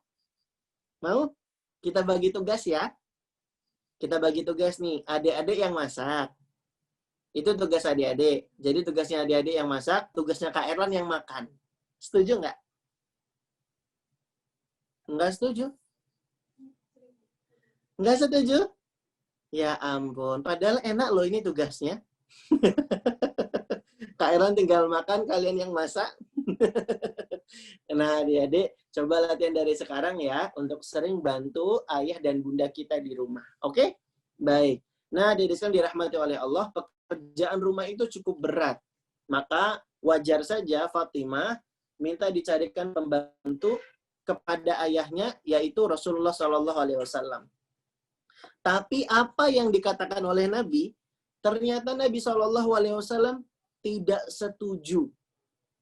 Mau? Kita bagi tugas ya. Kita bagi tugas nih. Adik-adik yang masak. Itu tugas adik-adik. Jadi tugasnya adik-adik yang masak, tugasnya Kak Erlan yang makan. Setuju nggak? Nggak setuju? Nggak setuju? Ya ampun. Padahal enak loh ini tugasnya. Kak Erlan tinggal makan, kalian yang masak. Nah, adik-adik, coba latihan dari sekarang ya untuk sering bantu ayah dan bunda kita di rumah. Oke? Baik. Nah, adik-adik sekalian dirahmati oleh Allah, pekerjaan rumah itu cukup berat. Maka wajar saja Fatimah minta dicarikan pembantu kepada ayahnya, yaitu Rasulullah SAW. Tapi apa yang dikatakan oleh Nabi, ternyata Nabi SAW tidak setuju.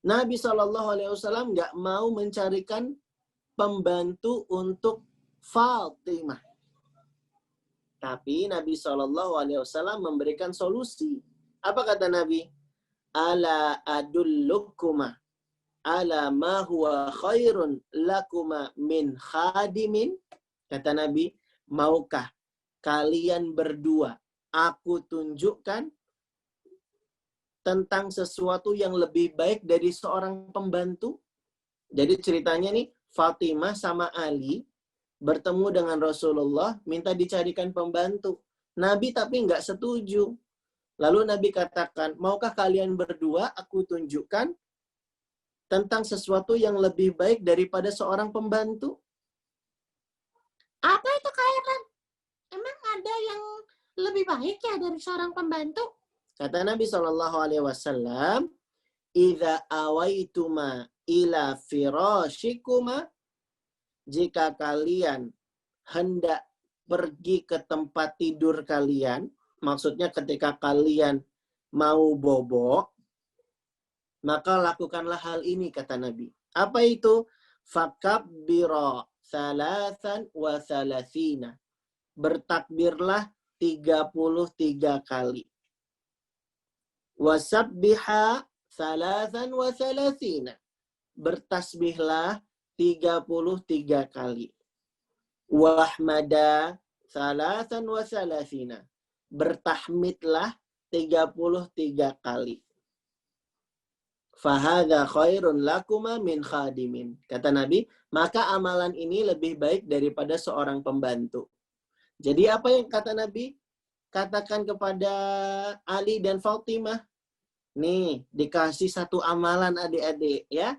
Nabi SAW nggak mau mencarikan pembantu untuk Fatimah. Tapi Nabi SAW memberikan solusi. Apa kata Nabi? Ala adullukuma ala ma huwa khairun lakuma min khadimin. Kata Nabi, maukah kalian berdua aku tunjukkan tentang sesuatu yang lebih baik dari seorang pembantu? Jadi ceritanya nih, Fatimah sama Ali bertemu dengan Rasulullah, minta dicarikan pembantu. Nabi tapi nggak setuju. Lalu Nabi katakan, maukah kalian berdua aku tunjukkan tentang sesuatu yang lebih baik daripada seorang pembantu? Apa itu Kairan? Emang ada yang lebih baik ya dari seorang pembantu? Kata Nabi SAW, "Idza awaituma ila firashikuma," jika kalian hendak pergi ke tempat tidur kalian, maksudnya ketika kalian mau bobo, maka lakukanlah hal ini, kata Nabi. Apa itu? Fakabbira salasan wa salasina. Bertakbirlah 33 kali. Wasabbiha salasan wa salasina. Bertasbihlah 33 kali. Wahmada salasan wa salasina. Bertahmidlah 33 kali. Fahadha khairun lakuma min khadimin. Kata Nabi, maka amalan ini lebih baik daripada seorang pembantu. Jadi apa yang kata Nabi? Katakan kepada Ali dan Fatimah. Nih, dikasih satu amalan adik-adik ya.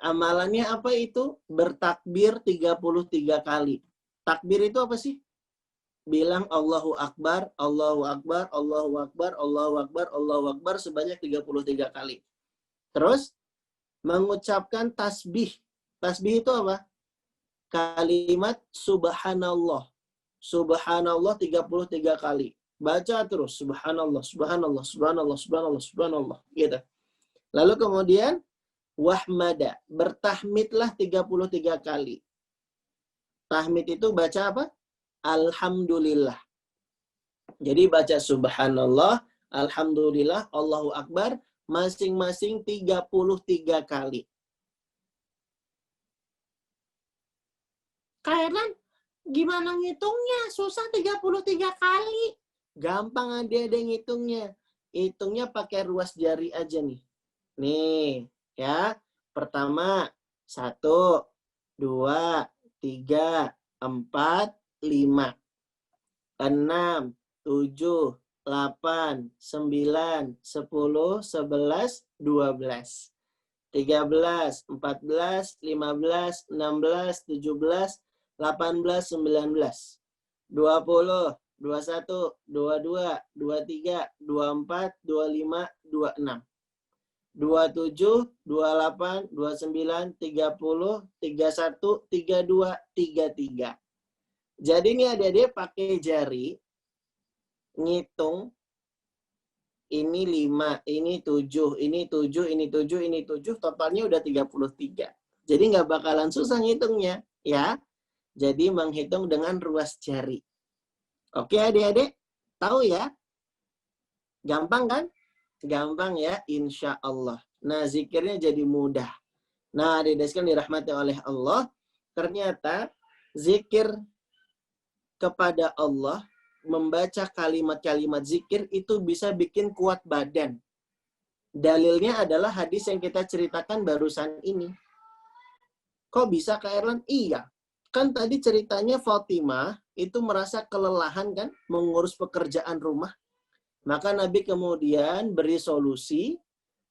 Amalannya apa itu? Bertakbir 33 kali. Takbir itu apa sih? Bilang Allahu Akbar, Allahu Akbar, Allahu Akbar, Allahu Akbar, Allahu Akbar sebanyak 33 kali. Terus mengucapkan tasbih. Tasbih itu apa? Kalimat subhanallah. Subhanallah 33 kali. Baca terus subhanallah, subhanallah, subhanallah, subhanallah, subhanallah. Gitu. Lalu kemudian wahmada, bertahmidlah 33 kali. Tahmid itu baca apa? Alhamdulillah. Jadi baca subhanallah, alhamdulillah, Allahu Akbar, masing-masing 33 kali. Kairan, gimana ngitungnya? Susah 33 kali. Gampang adik-adik ngitungnya. Hitungnya pakai ruas jari aja nih. Nih, ya. Pertama, 1, 2, 3, 4, 5, 6, 7, 8, 9, 10, 11, 12, 13, 14, 15, 16, 17, 18, 19, 20, 21, 22, 23, 24, 25, 26, 27, 28, 29, 30, 31, 32, 33. Jadi ini adik-adik pakai jari ngitung ini 5, ini 7, ini 7, ini 7, ini 7, totalnya udah 33. Jadi nggak bakalan susah ngitungnya, ya. Jadi menghitung dengan ruas jari. Oke adik-adik, tahu ya? Gampang kan? Gampang ya, insya Allah. Nah, zikirnya jadi mudah. Nah, adik-adik sekalian dirahmati oleh Allah, ternyata zikir kepada Allah, membaca kalimat-kalimat zikir itu bisa bikin kuat badan. Dalilnya adalah hadis yang kita ceritakan barusan ini. Kok bisa Kak Erlan? Iya. Kan tadi ceritanya Fatimah itu merasa kelelahan kan mengurus pekerjaan rumah. Maka Nabi kemudian beri solusi,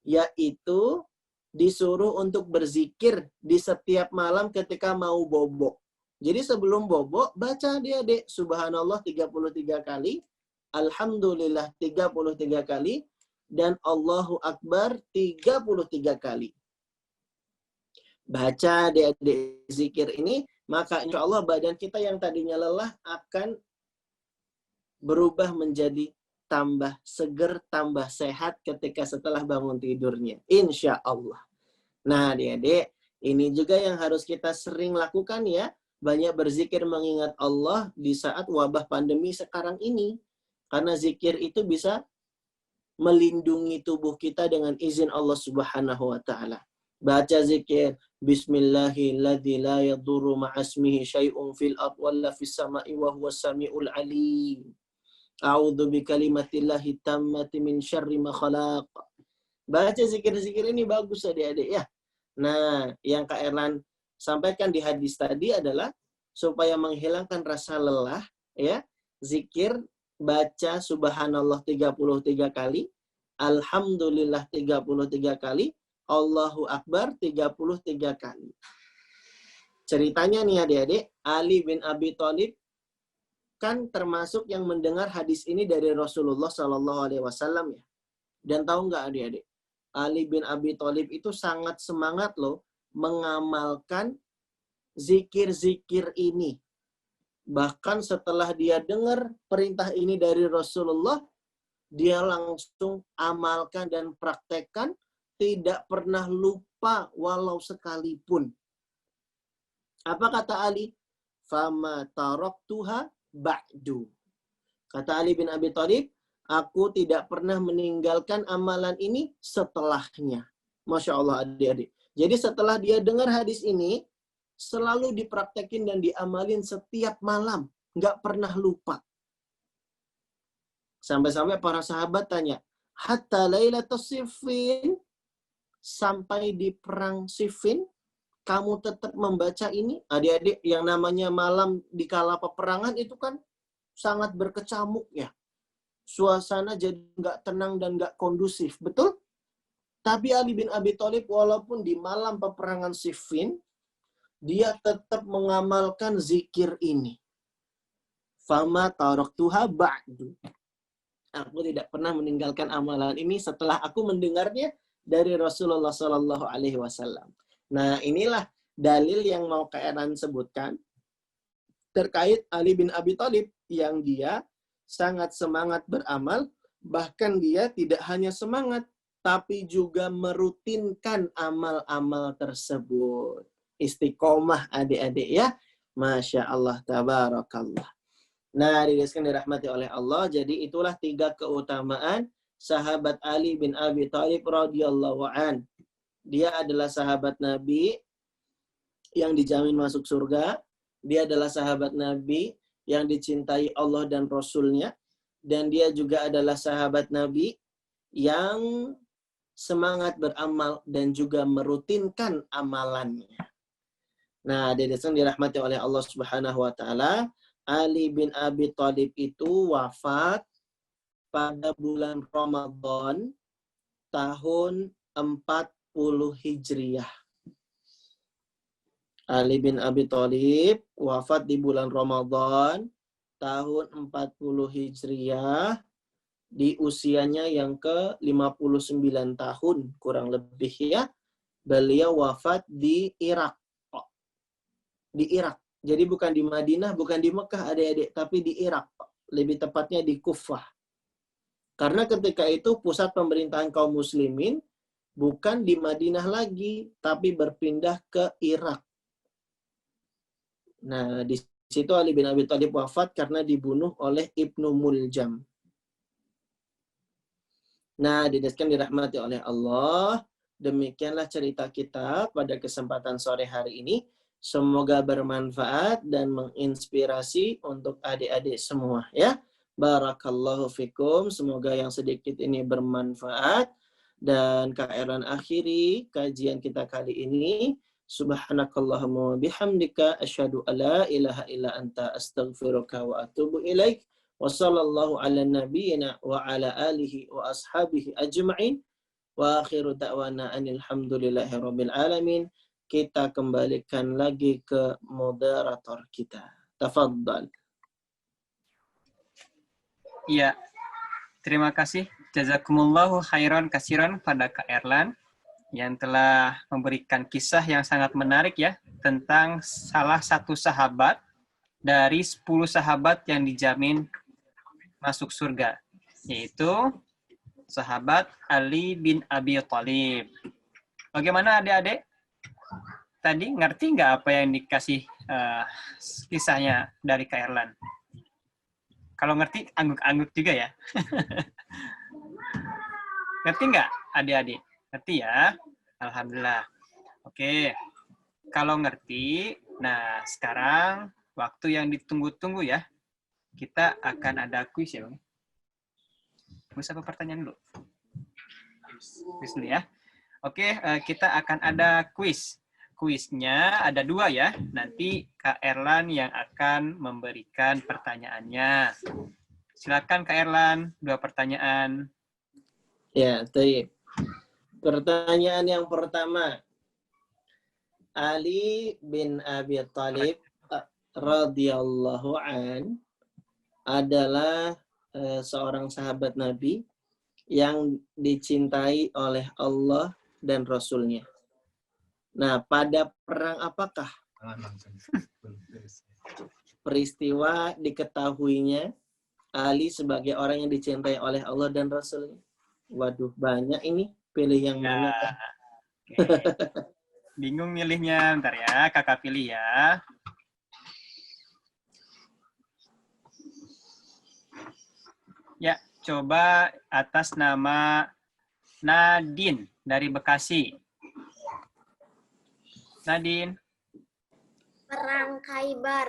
yaitu disuruh untuk berzikir di setiap malam ketika mau bobo. Jadi sebelum bobo, baca adik-adik subhanallah 33 kali, alhamdulillah 33 kali, dan Allahu Akbar 33 kali. Baca adik-adik zikir ini, maka insya Allah badan kita yang tadinya lelah akan berubah menjadi tambah seger, tambah sehat ketika setelah bangun tidurnya. Insya Allah. Nah adik-adik, Ini juga yang harus kita sering lakukan ya. Banyak berzikir mengingat Allah di saat wabah pandemi sekarang ini. Karena zikir itu bisa melindungi tubuh kita dengan izin Allah Subhanahu wa taala. Baca zikir Bismillahilladzi la yadurru ma'asmihi syai'un fil ardh wala fis sama'i wa huwas samiul alim. A'udzu bikalimatillahi tammati min syarri ma khalaq. Baca zikir-zikir ini bagus adik-adik ya. Nah, yang Kak Erlan sampaikan di hadis tadi adalah supaya menghilangkan rasa lelah ya, zikir baca subhanallah 33 kali, alhamdulillah 33 kali, Allahu Akbar 33 kali. Ceritanya nih adik-adik, Ali bin Abi Thalib kan termasuk yang mendengar hadis ini dari Rasulullah SAW ya. Dan tahu nggak adik-adik? Ali bin Abi Thalib itu sangat semangat loh mengamalkan zikir-zikir ini. Bahkan setelah dia dengar perintah ini dari Rasulullah, dia langsung amalkan dan praktekkan, tidak pernah lupa walau sekalipun. Apa kata Ali? Fama taraktuha ba'du. Kata Ali bin Abi Thalib, aku tidak pernah meninggalkan amalan ini setelahnya. Masya Allah adik-adik. Jadi setelah dia dengar hadis ini, selalu dipraktekin dan diamalin setiap malam. Nggak pernah lupa. Sampai-sampai para sahabat tanya, hatta lailatul Siffin, sampai di perang Siffin, kamu tetap membaca ini? Adik-adik, yang namanya malam di kala peperangan itu kan sangat berkecamuk ya. Suasana jadi nggak tenang dan nggak kondusif. Betul? Tapi Ali bin Abi Thalib walaupun di malam peperangan Siffin, dia tetap mengamalkan zikir ini. Fama taraktuha ba'du. Aku tidak pernah meninggalkan amalan ini setelah aku mendengarnya dari Rasulullah Sallallahu Alaihi Wasallam. Nah, inilah dalil yang mau Kak Erlan sebutkan terkait Ali bin Abi Thalib yang dia sangat semangat beramal, bahkan dia tidak hanya semangat, tapi juga merutinkan amal-amal tersebut. Istiqomah adik-adik ya. Masya Allah, tabarakallah. Nah, dirahmati oleh Allah, jadi itulah 3 keutamaan sahabat Ali bin Abi Thalib radhiyallahu an. Dia adalah sahabat Nabi yang dijamin masuk surga. Dia adalah sahabat Nabi yang dicintai Allah dan Rasul-Nya. Dan dia juga adalah sahabat Nabi yang semangat beramal dan juga merutinkan amalannya. Nah, dirahmati oleh Allah Subhanahu wa taala, Ali bin Abi Thalib itu wafat pada bulan Ramadan tahun 40 Hijriah. Ali bin Abi Thalib wafat di bulan Ramadan tahun 40 Hijriah di usianya yang ke-59 tahun kurang lebih ya. Beliau wafat di Irak. Di Irak. Jadi bukan di Madinah, bukan di Mekah adik-adik, tapi di Irak. Lebih tepatnya di Kufah. Karena ketika itu pusat pemerintahan kaum muslimin bukan di Madinah lagi, tapi berpindah ke Irak. Nah, di situ Ali bin Abi Thalib wafat karena dibunuh oleh Ibnu Muljam. Nah, dirahmati oleh Allah. Demikianlah cerita kita pada kesempatan sore hari ini. Semoga bermanfaat dan menginspirasi untuk adik-adik semua ya. Barakallahu fikum. Semoga yang sedikit ini bermanfaat. Dan Kak Erlan akhiri kajian kita kali ini. Subhanakallahumma bihamdika asyhadu alla ilaha illa anta astaghfiruka wa atubu ilaik. Wa sallallahu ala nabiyyina wa ala alihi wa ashabihi ajma'in. Wa akhiru da'wana anil hamdulillahi rabbil alamin. Kita kembalikan lagi ke moderator kita. Tafadhal. Iya. Terima kasih. Jazakumullahu khairan kasiran pada Kak Erlan yang telah memberikan kisah yang sangat menarik ya tentang salah satu sahabat dari 10 sahabat yang dijamin masuk surga, yaitu sahabat Ali bin Abi Thalib. Bagaimana adik-adik? tadi ngerti nggak apa yang dikasih kisahnya dari Kak Erlan? Kalau ngerti, angguk-angguk juga ya. Ngerti nggak, adik-adik? Ngerti ya? Alhamdulillah. Oke, kalau ngerti, nah sekarang waktu yang ditunggu-tunggu ya. Kita akan ada kuis ya, Bang. Kuis apa pertanyaan dulu? Kuis dulu ya. Oke, kita akan ada kuis. Kuisnya ada 2 ya. Nanti Kak Erlan yang akan memberikan pertanyaannya. Silakan Kak Erlan, 2 pertanyaan. Ya, baik. Pertanyaan yang pertama. Ali bin Abi Thalib radhiyallahu an adalah seorang sahabat Nabi yang dicintai oleh Allah dan Rasul-Nya. Nah, pada perang apakah peristiwa diketahuinya Ali sebagai orang yang dicintai oleh Allah dan Rasul-Nya? Waduh, banyak ini. Pilih yang mana? Oke. Bingung milihnya, bentar ya, kakak pilih ya. Ya, coba atas nama Nadine dari Bekasi. Nadine. Perang Khaybar.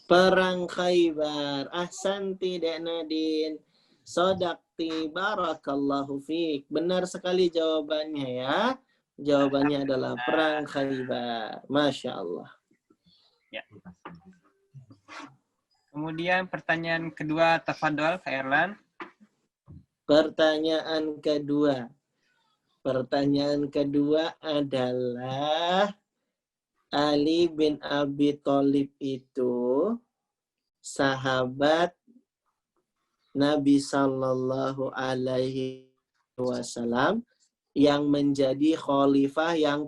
Perang Khaybar. Ahsanti Dek Nadine. Sodakti barakallahu fiik. Benar sekali jawabannya ya. Jawabannya adalah perang Khaybar. Masya Allah. Ya. Kemudian pertanyaan kedua, tafadhol Kak Erlan. Pertanyaan kedua. Pertanyaan kedua adalah Ali bin Abi Thalib itu sahabat Nabi Sallallahu Alaihi Wasallam yang menjadi khalifah yang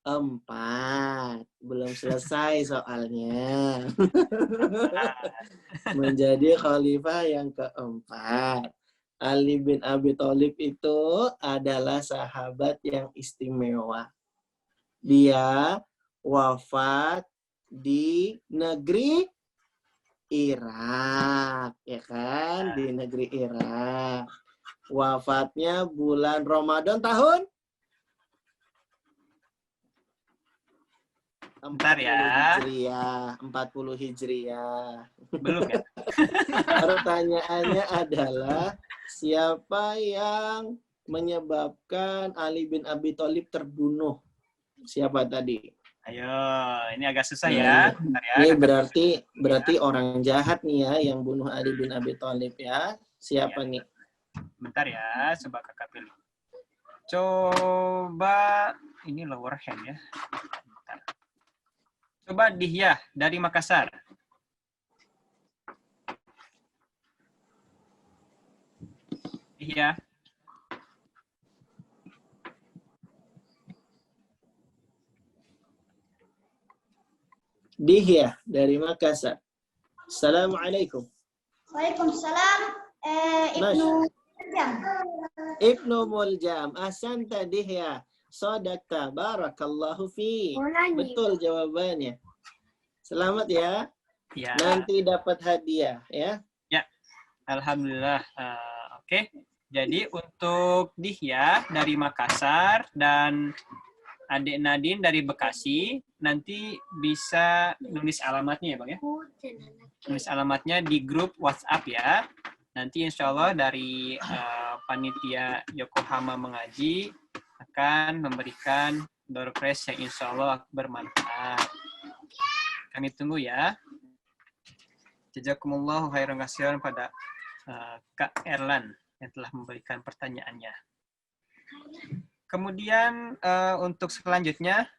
keempat. Belum selesai soalnya. Menjadi khalifah yang keempat. Ali bin Abi Thalib itu adalah sahabat yang istimewa. Dia wafat di negeri Irak, ya kan? Di negeri Irak. Wafatnya bulan Ramadan tahun Bentar ya. Hijriah, 40 Hijriah. Belum ya? Pertanyaannya adalah siapa yang menyebabkan Ali bin Abi Thalib terbunuh? Siapa tadi? Ayo, ini agak susah ya. Bentar ya. Ini berarti orang jahat nih ya yang bunuh Ali bin Abi Thalib ya. Siapa nih? Bentar ya, coba kakak pilih. Coba, ini lower hand ya. Bentar. Coba Dihyah dari Makassar. Dihyah. Dihyah dari Makassar. Assalamualaikum. Waalaikumsalam. Ibnu Muljam. Ahsanta Dihyah. Sodakta. Barakallahu fi. Betul jawabannya. Selamat ya. Ya. Nanti dapat hadiah ya. Ya. Alhamdulillah. Oke. Jadi untuk Dihyah dari Makassar dan adik Nadine dari Bekasi, nanti bisa nulis alamatnya ya Bang ya. Nulis alamatnya di grup WhatsApp ya. Nanti insya Allah dari panitia Yokohama Mengaji akan memberikan door prize yang insya Allah bermanfaat. Kami tunggu ya. Jazakumullahu khairan kasiran pada Kak Erlan yang telah memberikan pertanyaannya. Kemudian untuk selanjutnya,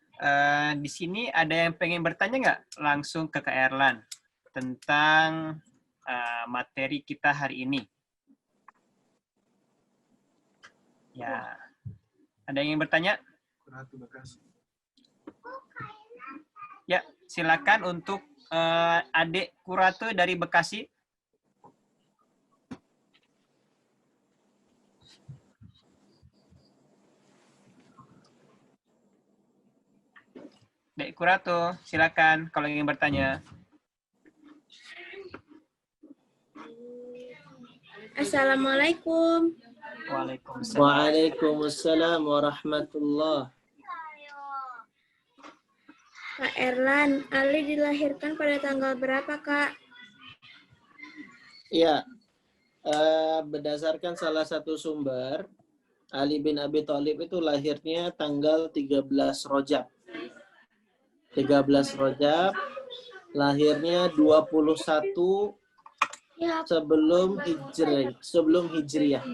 di sini ada yang pengen bertanya nggak langsung ke Kak Erlan tentang materi kita hari ini? Ya, ada yang ingin bertanya? Ya, silakan untuk adik Kuratu dari Bekasi. Dek Kurato, silakan kalau ingin bertanya. Assalamualaikum. Waalaikumsalam. Waalaikumsalam warahmatullah. Kak Erlan, Ali dilahirkan pada tanggal berapa, Kak? Ya, berdasarkan salah satu sumber, Ali bin Abi Thalib itu lahirnya tanggal 13 Rajab. 13 Rajab, lahirnya 21 sebelum Hijriah.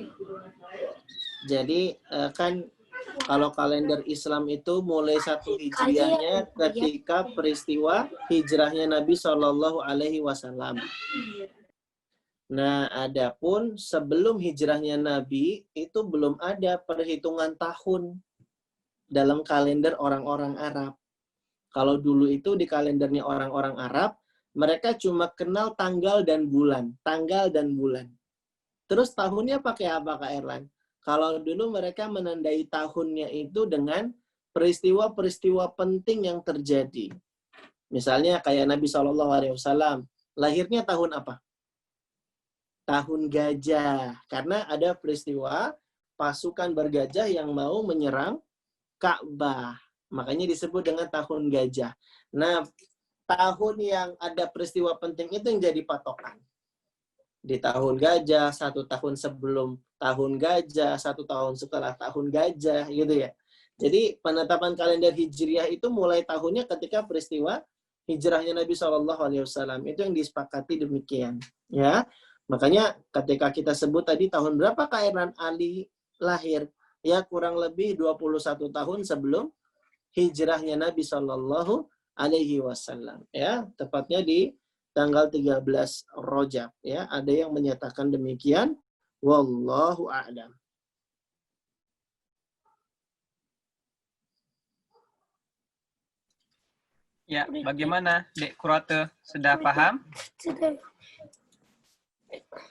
Jadi kan kalau kalender Islam itu mulai 1 Hijriahnya ketika peristiwa hijrahnya Nabi Shallallahu Alaihi Wasallam. Nah, adapun sebelum hijrahnya Nabi itu belum ada perhitungan tahun dalam kalender orang-orang Arab. Kalau dulu itu di kalendernya orang-orang Arab, mereka cuma kenal tanggal dan bulan. Terus tahunnya pakai apa, Kak Erlan? Kalau dulu mereka menandai tahunnya itu dengan peristiwa-peristiwa penting yang terjadi. Misalnya kayak Nabi SAW, lahirnya tahun apa? Tahun gajah. Karena ada peristiwa pasukan bergajah yang mau menyerang Ka'bah. Makanya disebut dengan tahun gajah. Nah, tahun yang ada peristiwa penting itu yang jadi patokan. Di tahun gajah, 1 tahun sebelum tahun gajah, 1 tahun setelah tahun gajah, gitu ya. Jadi penetapan kalender Hijriah itu mulai tahunnya ketika peristiwa hijrahnya Nabi SAW. Itu yang disepakati demikian. Ya, makanya ketika kita sebut tadi tahun berapa Kak Erlan Ali lahir, ya kurang lebih 21 tahun sebelum hijrahnya Nabi Shallallahu Alaihi Wasallam, ya, tepatnya di tanggal 13 Rajab, ya. Ada yang menyatakan demikian, wallahu a'lam. Ya, bagaimana Dek Kurato? Sudah paham?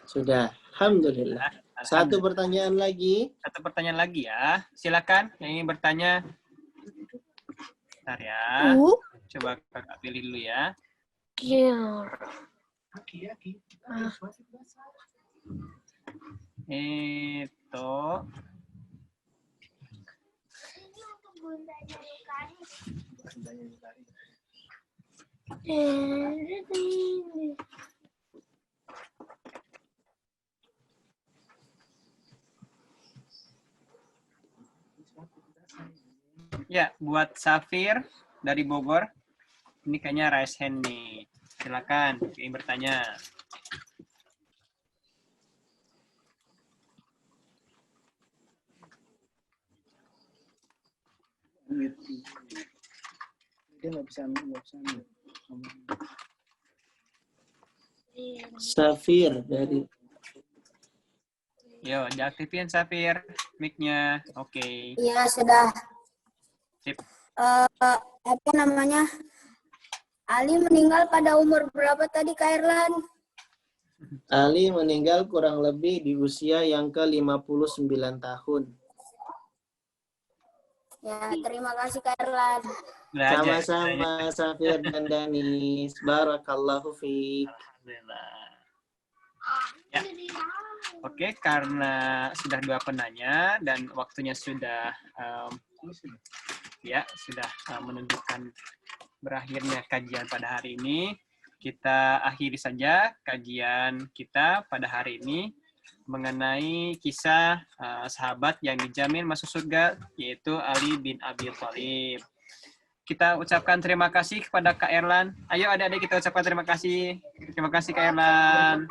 Sudah, alhamdulillah. Satu pertanyaan lagi. Satu pertanyaan lagi ya. Silakan yang ingin bertanya. Bentar ya. Coba kakak pilih dulu ya. Itu. Ya, buat Safir dari Bogor. Ini kayaknya raise hand nih. Silakan, ingin bertanya. Dia nggak bisa. Safir dari. Yo, diaktifin Safir mic-nya. Oke. Iya, sudah. Sip. Apa namanya? Ali meninggal pada umur berapa tadi, Kak Erlan? Ali meninggal kurang lebih di usia yang ke-59 tahun. Ya, terima kasih, Kak Erlan. Sama-sama Safir dan Danis. Barakallahu fiik. Alhamdulillah. Ya. Oke, karena sudah 2 penanya dan waktunya sudah menunjukkan berakhirnya kajian pada hari ini, kita akhiri saja kajian kita pada hari ini mengenai kisah sahabat yang dijamin masuk surga, yaitu Ali bin Abi Thalib. Kita ucapkan terima kasih kepada Kak Erlan. Ayo adik-adik kita ucapkan terima kasih. Terima kasih Kak Erlan.